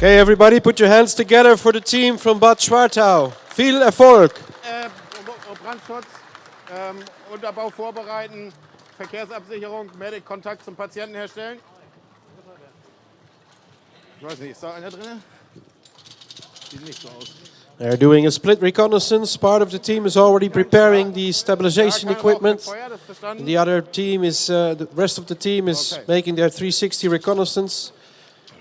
Okay, everybody, put your hands together for the team from Bad Schwartau. Viel Erfolg! Brandschutz, Unterbau vorbereiten, Verkehrsabsicherung, Medic, Kontakt zum Patienten herstellen. Ich weiß nicht, ist da einer drin? Sieht nicht so aus. They're doing a split reconnaissance. Part of the team is already preparing the stabilization equipment. The other team is, the rest of the team is making their 360 reconnaissance,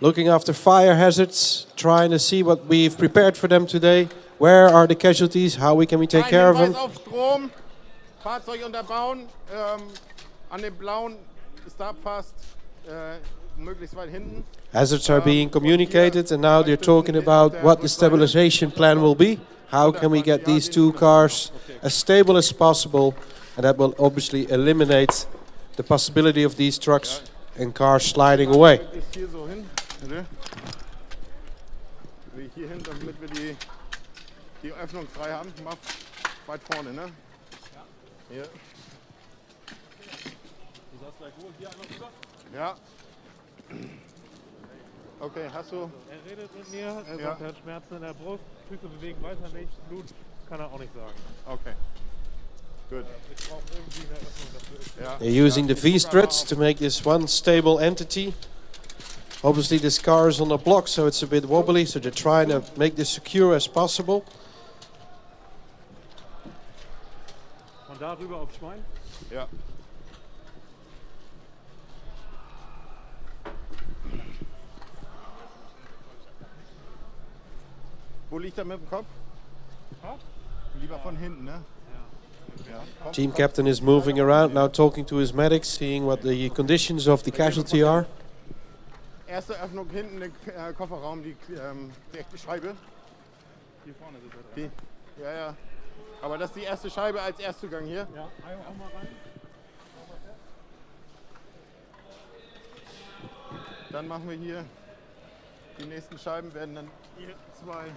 looking after fire hazards, trying to see what we've prepared for them today. Where are the casualties? How can we take care of them? Auf Strom, Fahrzeug unterbauen, an dem blauen Start fast, möglichst weit hinten. Hazards are being communicated, and now they're talking about what the stabilization plan will be. How can we get these two cars as stable as possible? And that will obviously eliminate the possibility of these trucks and cars sliding away. Hier so hin, hier hin, damit wir die Öffnung frei haben. Mach weit vorne, ne? Hier. Du sagst gleich, wo hier einmal rüber? Ja. Okay, hast du? Er redet mit mir, er sagt, er hat Schmerzen in der Brust, Füße bewegen, weiß er nicht, Blut kann er auch nicht sagen. Okay. Good. Ich brauche irgendwie eine Öffnung dafür. They're using the V-struts to make this one stable entity. Obviously this car is on a block, so it's a bit wobbly, so they're trying to make this secure as possible. Von da rüber auf Schwein? Ja. Wo liegt er mit dem Kopf? Lieber von hinten, ne? Ja. Team captain is moving around now, talking to his medics, seeing what the conditions of the casualty are. Erste Öffnung hinten im Kofferraum, die Scheibe. Hier vorne sind wir dran. Ja. Aber das ist die erste Scheibe als Erstzugang hier. Ja, auch mal rein. Dann machen wir hier, die nächsten Scheiben werden dann hier 2, 3,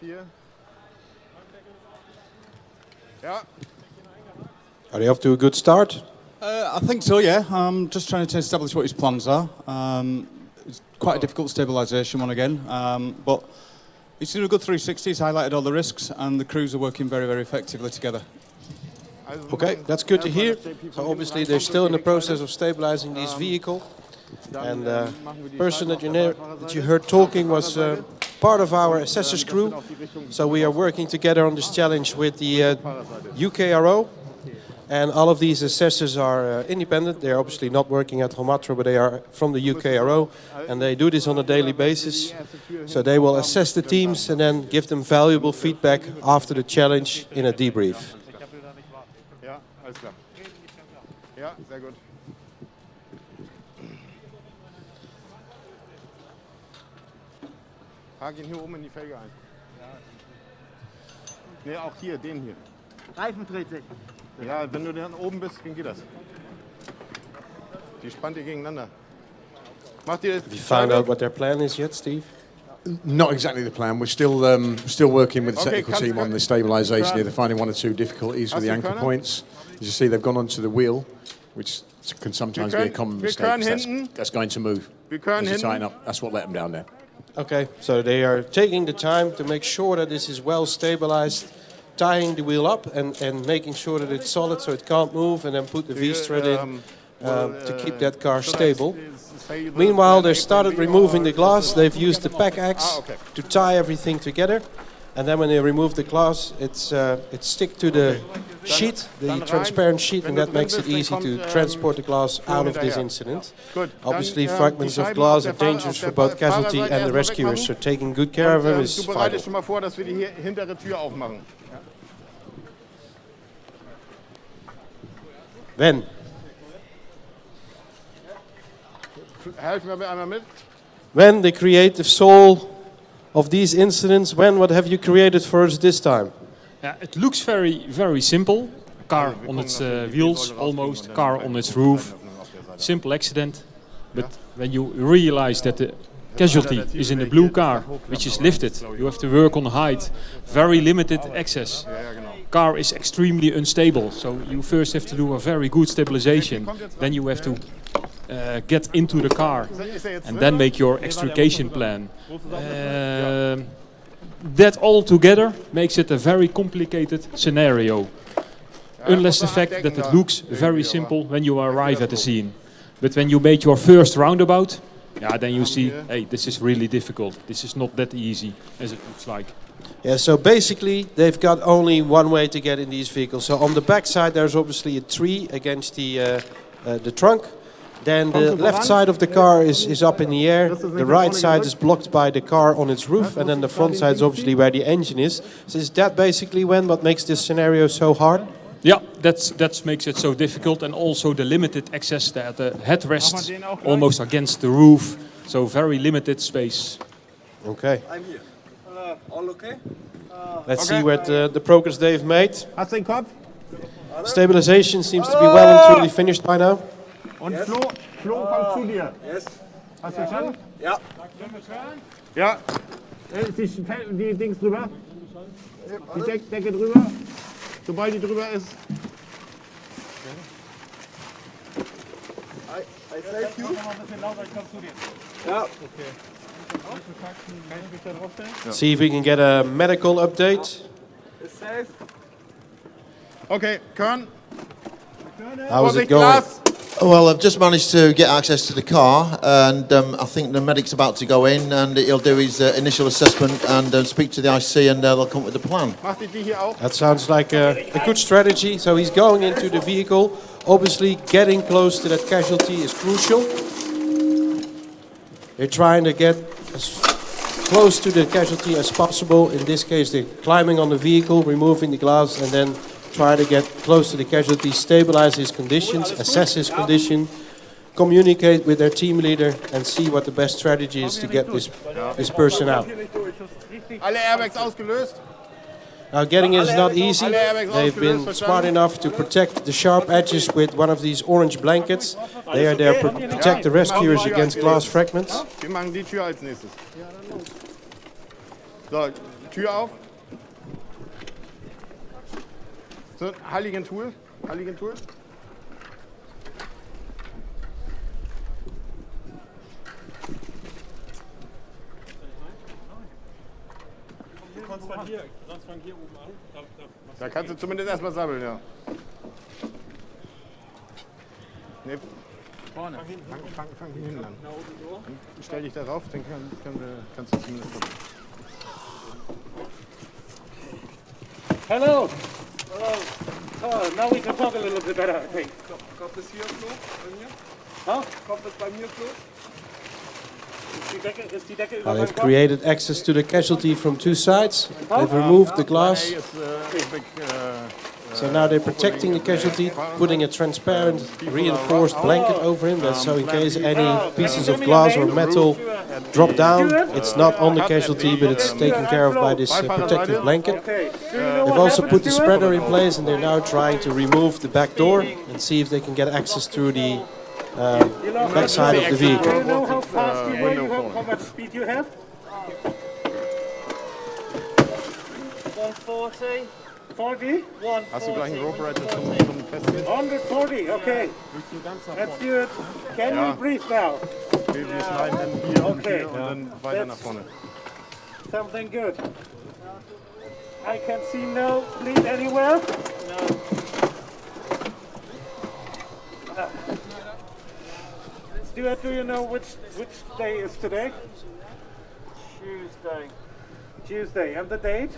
4. Ja. Are they off to a good start? I think so, yeah. Just trying to establish what his plans are. It's quite a difficult stabilisation one again, but he's doing a good 360. He's highlighted all the risks, and the crews are working very, very effectively togetger. Okay, that's good to hear. So obviously they're still in the process of stabilizing this vehicle. And the person that you heard talking was part of our assessors crew. So we are working together on this challenge with the UKRO. And all of these assessors are independent. They're obviously not working at Holmatro, but they are from the UKRO. And they do this on a daily basis. So they will assess the teams and then give them valuable feedback after the challenge in a debrief. Ja, alles klar. Ja, sehr gut. Hake ihn hier oben in die Felge ein. Ne, auch hier, den hier. Reifendrehzig. Ja, wenn du dann oben bist, dann geht das. Die spannt ihr gegeneinander. Macht ihr Have you found out what their plan is yet, Steve? Not exactly the plan. We're still working with the technical team on the stabilisation here. They're finding one or two difficulties with the anchor points. As you see, they've gone onto the wheel, which can sometimes be a common mistake. That's going to move. As you tighten up, that's what let them down there. Okay, so they are taking the time to make sure that this is well stabilized, tying the wheel up and making sure that it's solid so it can't move, and then put the V-strut in to keep that car stable. Meanwhile, they started removing the glass. They've used the pack axe to tie everything together. And then when they remove the glass, it sticks to the sheet, the transparent sheet, and that makes it easy to transport the glass out of this incident. Obviously, fragments of glass are dangerous for both casualty and the rescuers, so taking good care of them is Du bereitest vital. schon mal vor, dass wir die hier hintere Tür aufmachen. When? Helfen wir mir einmal mit. When the creative soul of these incidents, what have you created for us this time? Yeah, it looks very, very simple. Car on its wheels, almost. Car on its roof. Simple accident. But when you realize that the casualty is in the blue car, which is lifted, you have to work on height. Very limited access. Car is extremely unstable, so you first have to do a very good stabilization. Then you have to get into the car, and then make your extrication plan. That all together makes it a very complicated scenario. Unless the fact that it looks very simple when you arrive at the scene. But when you make your first roundabout, then you see, hey, this is really difficult. This is not that easy as it looks like. Yeah, so basically they've got only one way to get in these vehicles. So on the back side there's obviously a tree against the trunk. Then the left side of the car is up in the air. The right side is blocked by the car on its roof, and then the front side is obviously where the engine is. So is that basically what makes this scenario so hard? Yeah, that makes it so difficult, and also the limited access there. The headrests almost against the roof, so very limited space. Okay. I'm here. All okay? Let's see what the progress they've made. Hast du den Kopf? Stabilization seems to be well and truly finished by now. Und Flo kommt zu dir. Yes. Hast du verstanden? Ja. Ja. Ist die Dings drüber? Die Decke drüber? Sobald die drüber ist. I save you. Ja. See if we can get a medical update. Is safe. Okay, Kern. How is it going? Well, I've just managed to get access to the car, and I think the medic's about to go in, and he'll do his initial assessment and speak to the IC, and they'll come up with a plan. Macht die hier auch? That sounds like a good strategy. So he's going into the vehicle. Obviously, getting close to that casualty is crucial. They're trying to get as close to the casualty as possible. In this case, they're climbing on the vehicle, removing the glass, and then try to get close to the casualty, stabilize his conditions, assess his condition, communicate with their team leader, and see what the best strategy is to get this person out. Alle Airbags ausgelöst? Now getting it is not easy. They've been smart enough to protect the sharp edges with one of these orange blankets. They are there to protect the rescuers against glass fragments. Wir machen die Tür als nächstes. So, Tür auf. So, Heiligen Tool. Da kannst du zumindest erstmal sammeln, ja. Nee, vorne. Fang hier hinten an. Stell dich darauf, dann kannst du zumindest gucken. Hello. Now we can talk a little bit better, I think. Kopf ist hier, Flo? Bei mir? Huh? Kopf ist bei mir, Flo? Ist die Decke über Now meinem they've Kopf? created access to the casualty from two sides. They've removed the glass. So now they're protecting the casualty, putting a transparent, reinforced blanket over him. That's so in case any pieces of glass or metal drop down, it's not on the casualty, but it's taken care of by this protective blanket. They've also put the spreader in place, and they're now trying to remove the back door and see if they can get access through the back side of the Do you vehicle. know how fast you were? How much speed you have? 140. 40? Hast du gleich einen Rope Rider zum Festziehen? 140, okay. Let's do it. Can you breathe now? Wir schneiden dann hier und Okay. hier und dann weiter nach vorne. Something good. I can see no bleed anywhere. Stuart, do you know which day is today? Tuesday. And the date?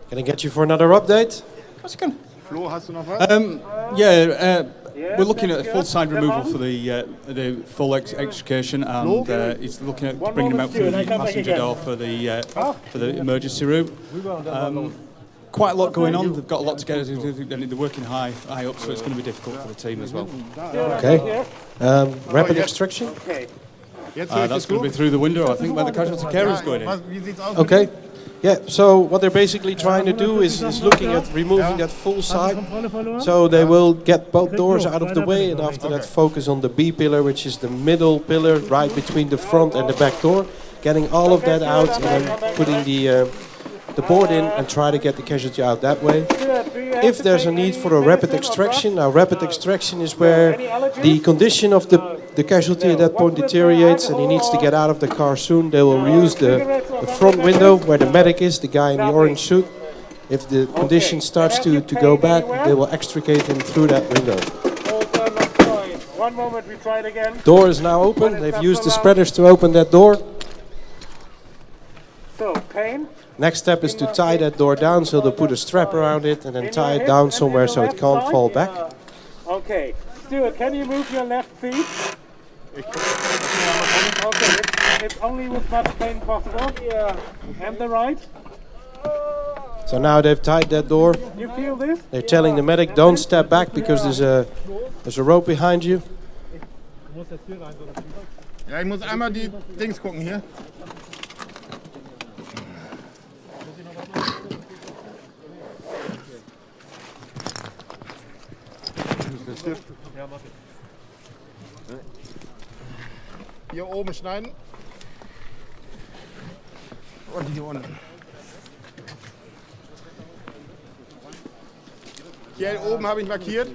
Can I get you for another update? Flo, hast du noch was? We're looking at a full side removal for the full extrication, and it's looking at bringing him out through the passenger door for the emergency route. Quite a lot going on. They've got a lot to get, and they're working high up, so it's going to be difficult for the team as well. Okay. Rapid extraction. Okay. That's going to be through the window, I think, where the casualty care is going in. Wie sieht's aus? Okay. Yeah, so what they're basically trying to do is looking at removing that full side. So they will get both doors out of the way, and after that focus on the B pillar, which is the middle pillar right between the front and the back door. Getting all of that out and then putting the board in and try to get the casualty out that way. If there's a need for a rapid extraction, now rapid extraction is where the condition of the the casualty at that point deteriorates and he needs to get out of the car soon, they will use the front window where the medic is, the guy in the orange suit. If the condition starts to go bad, they will extricate him through that window. One moment, we try it again. Door is now open. They've used the spreaders to open that door. So, pain. Next step is to tie that door down, so they'll put a strap around it and then tie it down somewhere so it can't fall back. Okay, Stuart, can you move your left feet? Okay, it's only with much pain possible. Yeah. And the right? So now they've tied that door. You feel this? They're telling the medic, don't step back because there's a rope behind you. Ja, ich muss einmal die Dings gucken hier. Hier oben schneiden. Und hier unten. Hier oben habe ich markiert.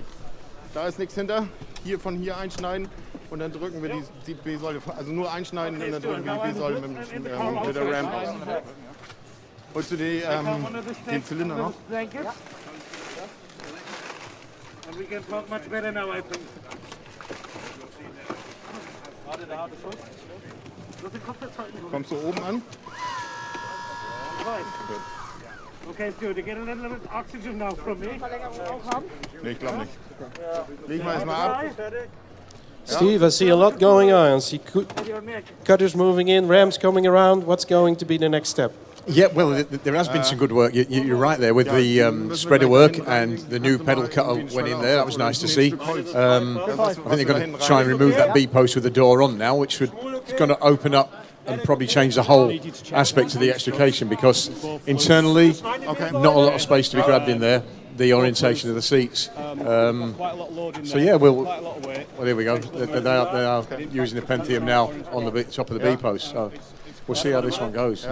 Da ist nichts hinter. Hier von hier einschneiden und dann drücken wir die B-Säule. Also nur einschneiden und dann drücken wir die B-Säule mit der Ramp aus. Holst du den Zylinder noch? And we can talk much better now, I think. Kommst du oben an? Okay, Stuart, you get a little bit oxygen now from me. Nee, ich glaube nicht. Leg mal erstmal ab. Steve, I see a lot going on. I see cutters moving in, rams coming around. What's going to be the next step? Yeah, well, there has been some good work. You're right there with the spreader work and the new pedal cutter went in there. That was nice to see. I think they're going to try and remove that B post with the door on now, which is going to open up and probably change the whole aspect of the extrication because internally, not a lot of space to be grabbed in there. The orientation of the seats. So yeah, well, there we go. They are using the Pentium now on the top of the B post. So we'll see how this one goes.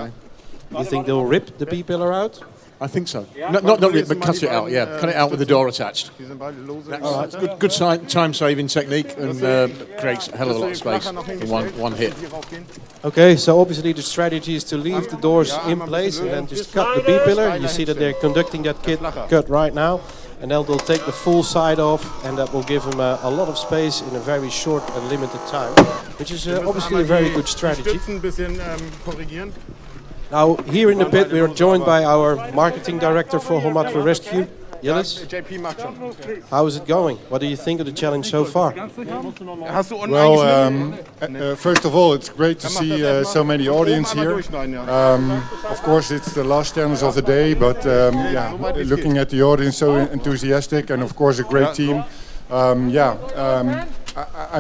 You think they'll rip the B-pillar out? I think so. Not rip, but cut it out. Yeah, cut it out with the door attached. That's good time-saving technique and creates a hell of a lot of space in one hit. Okay, so obviously the strategy is to leave the doors in place and then just cut the B-pillar. You see that they're conducting that cut right now. And then they'll take the full side off and that will give them a lot of space in a very short and limited time, which is obviously a very good strategy. Now, here in the pit, we are joined by our marketing director for Holmatro Rescue, Gilles. How is it going? What do you think of the challenge so far? Well, first of all, it's great to see so many audience here. Of course, it's the last challenge of the day, but looking at the audience, so enthusiastic, and of course a great team. I'm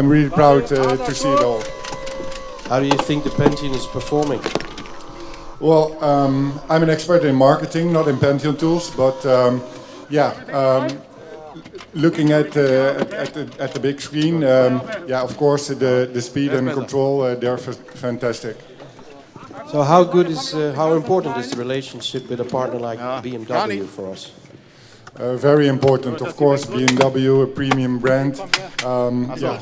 really proud to see it all. How do you think the Pentium is performing? Well, I'm an expert in marketing, not in Pentium tools, but looking at the big screen, of course the speed and control they're fantastic. So how important is the relationship with a partner like BMW for us? Very important, of course. BMW, a premium brand.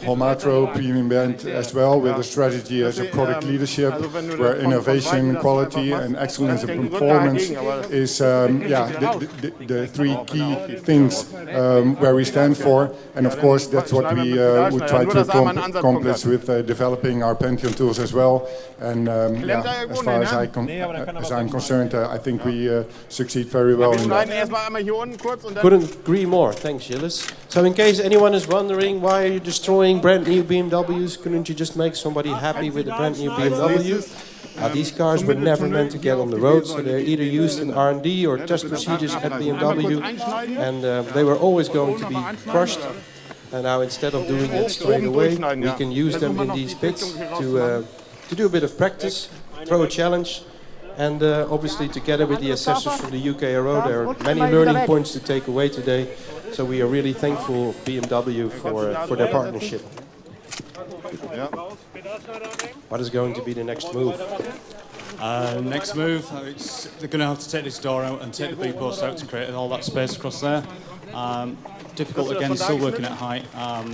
Holmatro, premium brand as well, with a strategy as a product leadership, where innovation, quality, and excellence and performance is the three key things where we stand for. And of course, that's what we try to accomplish with developing our Pentium tools as well. And as far as I'm concerned, I think we succeed very well in that. Couldn't agree more. Thanks, Gilles. So in case anyone is wondering why are you destroying brand new BMWs, couldn't you just make somebody happy with a brand new BMW? These cars were never meant to get on the road, so they're either used in R&D or test procedures at BMW, and they were always going to be crushed. And now instead of doing it straight away, we can use them in these pits to do a bit of practice, throw a challenge. And obviously together with the assessors from the UKRO, there are many learning points to take away today. So we are really thankful of BMW for their partnership. What is going to be the next move? Next move, they're going to have to take this door out and take the B-post out to create all that space across there. difficult again, still working at height.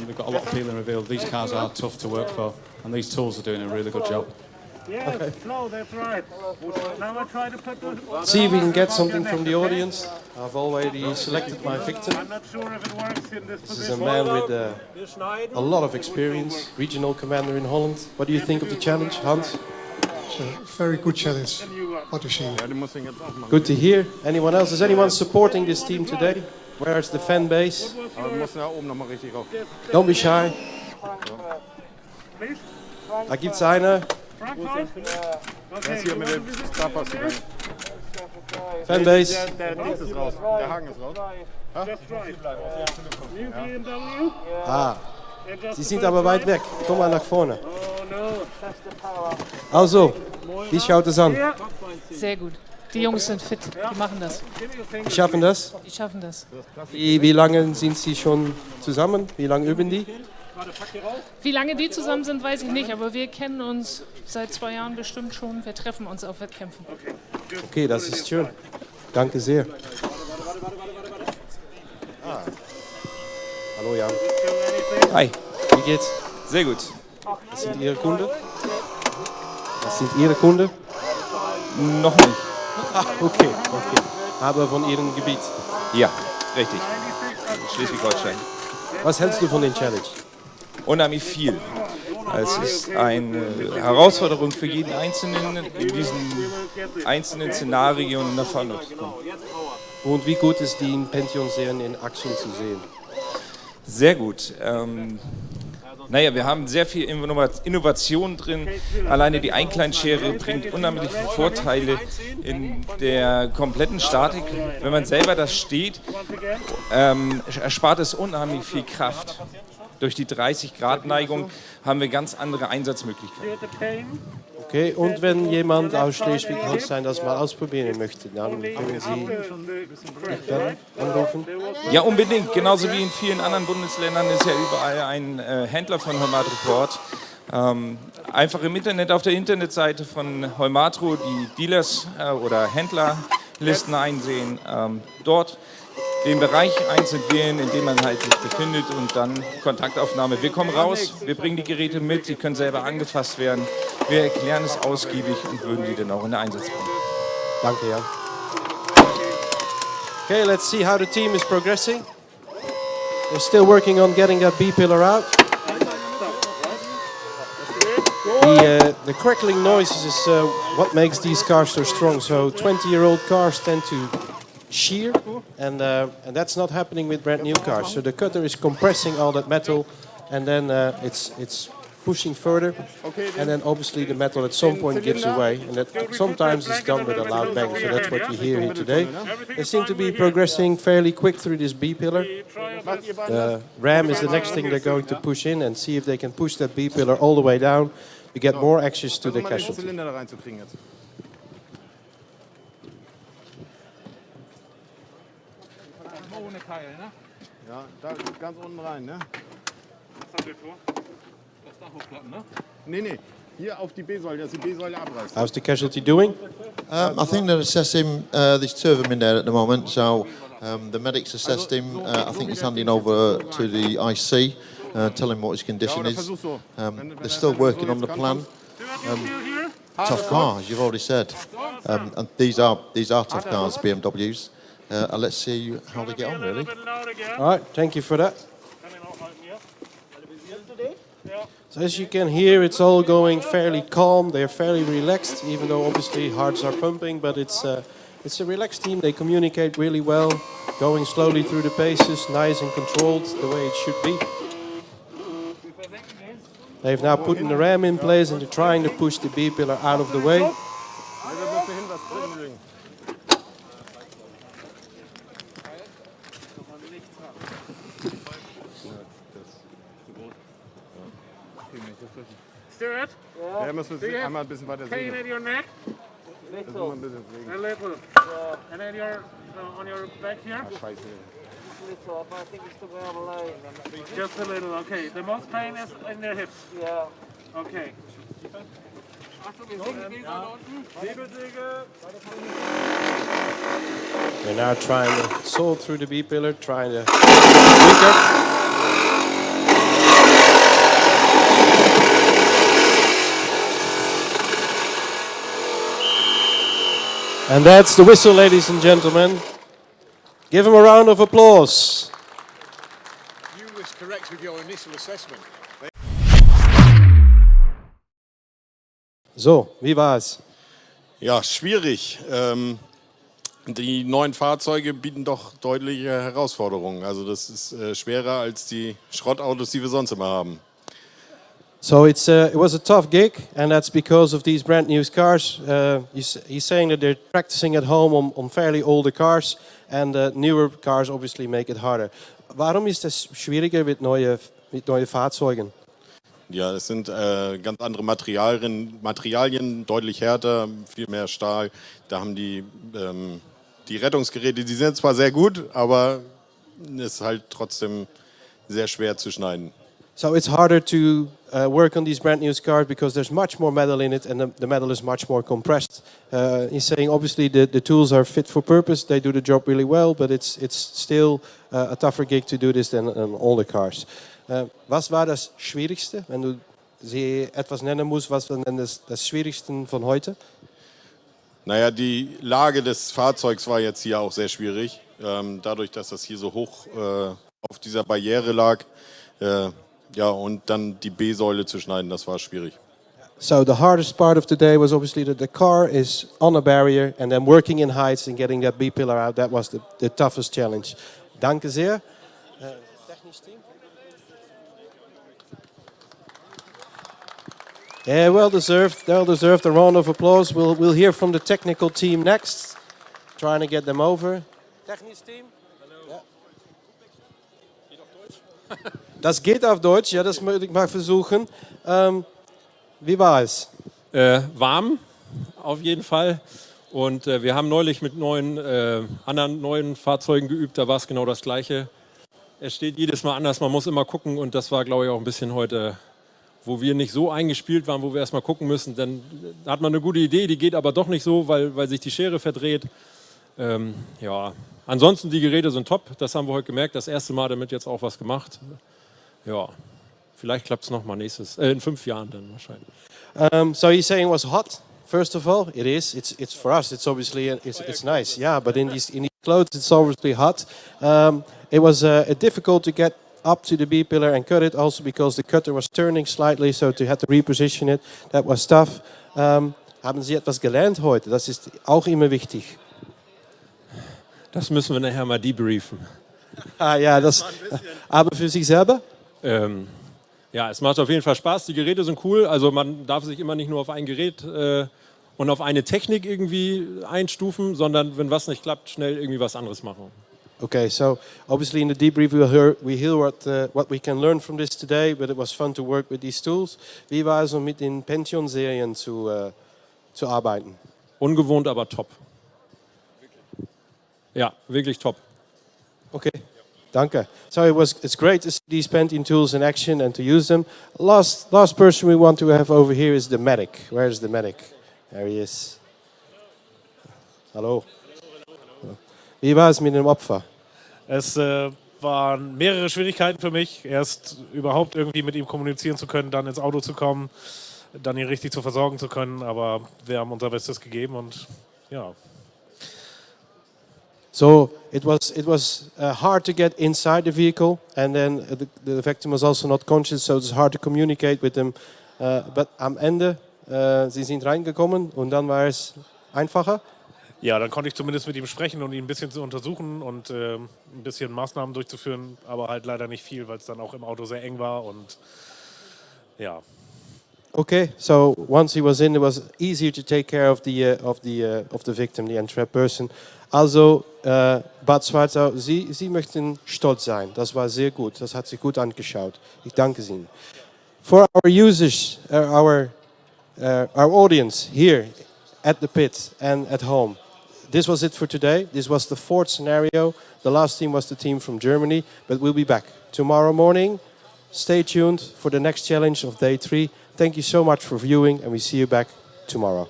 They've got a lot of peel and reveal. These cars are tough to work for, and these tools are doing a really good job. Yes, slow, that's right. Now I try to put the... See if we can get something from the audience. I've already selected my victim. I'm not sure if it works in this This is a position. man with a lot of experience, regional commander in Holland. What do you think of the challenge, Hans? It's a very good challenge, what you see. Ja, die muss den jetzt aufmachen. Good to hear. Anyone else? Is anyone supporting this team today? Where's the fan base? Aber wir müssen da oben nochmal richtig rauf. Don't be shy. Da gibt's eine. Das ist hier mit dem Starpass gegangen. Fanbase. Der Dings ist raus. Der Haken ist raus. Ah, Sie sind aber weit weg. Komm mal nach vorne. Also, wie schaut es an? Sehr gut. Die Jungs sind fit, die machen das. Die schaffen das? Die schaffen das. Wie lange sind Sie schon zusammen? Wie lange üben die? Wie lange die zusammen sind, weiß ich nicht, aber wir kennen uns seit 2 Jahren bestimmt schon. Wir treffen uns auf Wettkämpfen. Okay, das ist schön. Danke sehr. Hallo Jan. Hi, Wie geht's? sehr gut. Das sind Ihre Kunden? Das sind Ihre Kunden? Noch nicht. Ah, okay. Aber von Ihrem Gebiet. Ja, richtig. Schleswig-Holstein. Was hältst du von den Challenge? Unheimlich viel. Es ist eine Herausforderung für jeden Einzelnen, in diesen einzelnen Szenarien nach vorne zu kommen. Und wie gut ist die Pensionsserien in Action zu sehen? Sehr gut. Naja, wir haben sehr viel Innovation drin. Alleine die Einkleinschere bringt unheimlich viele Vorteile in der kompletten Statik. Wenn man selber das steht, erspart es unheimlich viel Kraft. Durch die 30-Grad-Neigung haben wir ganz andere Einsatzmöglichkeiten. Okay, und wenn jemand aus Schleswig-Holstein das mal ausprobieren möchte, dann können Sie mich dann anrufen? Ja, unbedingt. Genauso wie in vielen anderen Bundesländern ist ja überall ein Händler von Holmatro vor Ort. Einfach im Internet auf der Internetseite von Holmatro die Dealers oder Händlerlisten einsehen. Dort den Bereich einzeln wählen, in dem man halt sich befindet und dann Kontaktaufnahme. Wir kommen raus, wir bringen die Geräte mit, sie können selber angefasst werden. Wir erklären es ausgiebig und würden die dann auch in den Einsatz bringen. Danke, Jan. Okay, let's see how the team is progressing. They're still working on getting that B-pillar out. The crackling noises is what makes these cars so strong. So 20-year-old cars tend to shear, and that's not happening with brand new cars. So the cutter is compressing all that metal, and then it's pushing further, and then obviously the metal at some point gives away, and that sometimes is done with a loud bang. So that's what you hear here today. They seem to be progressing fairly quick through this B pillar. Ram is the next thing they're going to push in and see if they can push that B pillar all the way down to get more access to the casualty. Ohne Teil, ne? Ja, da ganz unten rein, ne? Was haben wir vor? Das Dach hochklappen, ne? Nee, hier auf die B-Säule, dass die B-Säule abreißt. How's the casualty doing? I think they're assessing, there's 2 of them in there at the moment, so the medics assessed him. I think he's handing over to the IC, telling him what his condition is. They're still working on the plan. Tough car, as you've already said. And these are tough cars, BMWs. And let's see how they get on, really. All right, thank you for that. So as you can hear, it's all going fairly calm. They're fairly relaxed, even though obviously hearts are pumping. But it's a relaxed team. They communicate really well, going slowly through the paces, nice and controlled, the way it should be. They've now put the ram in place and they're trying to push the B pillar out of the way. Stuart? Ja, müssen wir einmal ein bisschen weiter Pain sehen. in your neck? Little. Ein bisschen A little. And then you're on your back here? Scheiße. Just a little, okay. The most pain is in the hips. Okay. We're now trying to salt through the B-pillar, trying to weaker. And that's the whistle, ladies and gentlemen. Give him a round of applause. You was correct with your initial assessment. So, wie war es? Ja, schwierig. Die neuen Fahrzeuge bieten doch deutliche Herausforderungen. Also das ist schwerer als die Schrottautos, die wir sonst immer haben. So it was a tough gig, and that's because of these brand new cars. He's saying that they're practicing at home on fairly older cars, and newer cars obviously make it harder. Warum ist es schwieriger mit neuen Fahrzeugen? Ja, es sind ganz andere Materialien, deutlich härter, viel mehr Stahl. Da haben die Rettungsgeräte, die sind zwar sehr gut, aber es ist halt trotzdem sehr schwer zu schneiden. So it's harder to work on these brand new cars because there's much more metal in it, and the metal is much more compressed. He's saying obviously the tools are fit for purpose, they do the job really well, but it's still a tougher gig to do this than on older cars. Was war das Schwierigste, wenn du sie etwas nennen musst, was war denn das Schwierigste von heute? Naja, die Lage des Fahrzeugs war jetzt hier auch sehr schwierig. Dadurch, dass das hier so hoch auf dieser Barriere lag, ja, und dann die B-Säule zu schneiden, das war schwierig. So the hardest part of today was obviously that the car is on a barrier, and then working in heights and getting that B-pillar out, that was the toughest challenge. Danke sehr. Technisch Team. Yeah, well deserved. They'll deserve a round of applause. We'll hear from the technical team next. Trying to get them over. Technisch Team. Ja. Das geht auf Deutsch, ja, das möchte ich mal versuchen. Wie war es? Warm, auf jeden Fall. Und wir haben neulich mit anderen neuen Fahrzeugen geübt, da war es genau das Gleiche. Es steht jedes Mal anders, man muss immer gucken, und das war, glaube ich, auch ein bisschen heute, wo wir nicht so eingespielt waren, wo wir erstmal gucken müssen. Dann hat man eine gute Idee, die geht aber doch nicht so, weil sich die Schere verdreht. Ja, ansonsten die Geräte sind top, das haben wir heute gemerkt, das erste Mal damit jetzt auch was gemacht. Ja, vielleicht klappt es nochmal in 5 Jahren dann wahrscheinlich. So he's saying it was hot. First of all, it is. It's for us. It's obviously it's nice. Yeah, but in these clothes, it's obviously hot. It was difficult to get up to the B pillar and cut it. Also because the cutter was turning slightly, so to have to reposition it. That was tough. Haben Sie etwas gelernt heute? Das ist auch immer wichtig. Das müssen wir nachher mal debriefen. Ja, aber für sich selber? Ja, es macht auf jeden Fall Spaß. Die Geräte sind cool. Also man darf sich immer nicht nur auf ein Gerät und auf eine Technik irgendwie einstufen, sondern wenn was nicht klappt, schnell irgendwie was anderes machen. Okay, so obviously in the debrief we hear what we can learn from this today, but it was fun to work with these tools. Wie war es, mit den Pension-Serien zu arbeiten? Ungewohnt, aber top. Ja, wirklich top. Okay, danke. So it's great to see these Pentium tools in action and to use them. Last person we want to have over here is the medic. Where is the medic? There he is. Hallo. Wie war es mit dem Opfer? Es waren mehrere Schwierigkeiten für mich. Erst überhaupt irgendwie mit ihm kommunizieren zu können, dann ins Auto zu kommen, dann ihn richtig zu versorgen zu können. Aber wir haben unser Bestes gegeben und ja. So it was hard to get inside the vehicle, and then the victim was also not conscious, so it's hard to communicate with them. But am Ende, sie sind reingekommen und dann war es einfacher. Ja, dann konnte ich zumindest mit ihm sprechen und ihn ein bisschen zu untersuchen und ein bisschen Maßnahmen durchzuführen, aber halt leider nicht viel, weil es dann auch im Auto sehr eng war und ja. Okay, so once he was in, it was easier to take care of the victim, the entrapped person. Also, Bad Schwartau, Sie möchten stolz sein. Das war sehr gut. Das hat sich gut angeschaut. Ich danke Ihnen. For our users, our audience here at the pit and at home, this was it for today. This was the 4th scenario. The last team was the team from Germany, but we'll be back tomorrow morning. Stay tuned for the next challenge of day 3. Thank you so much for viewing, and we see you back tomorrow.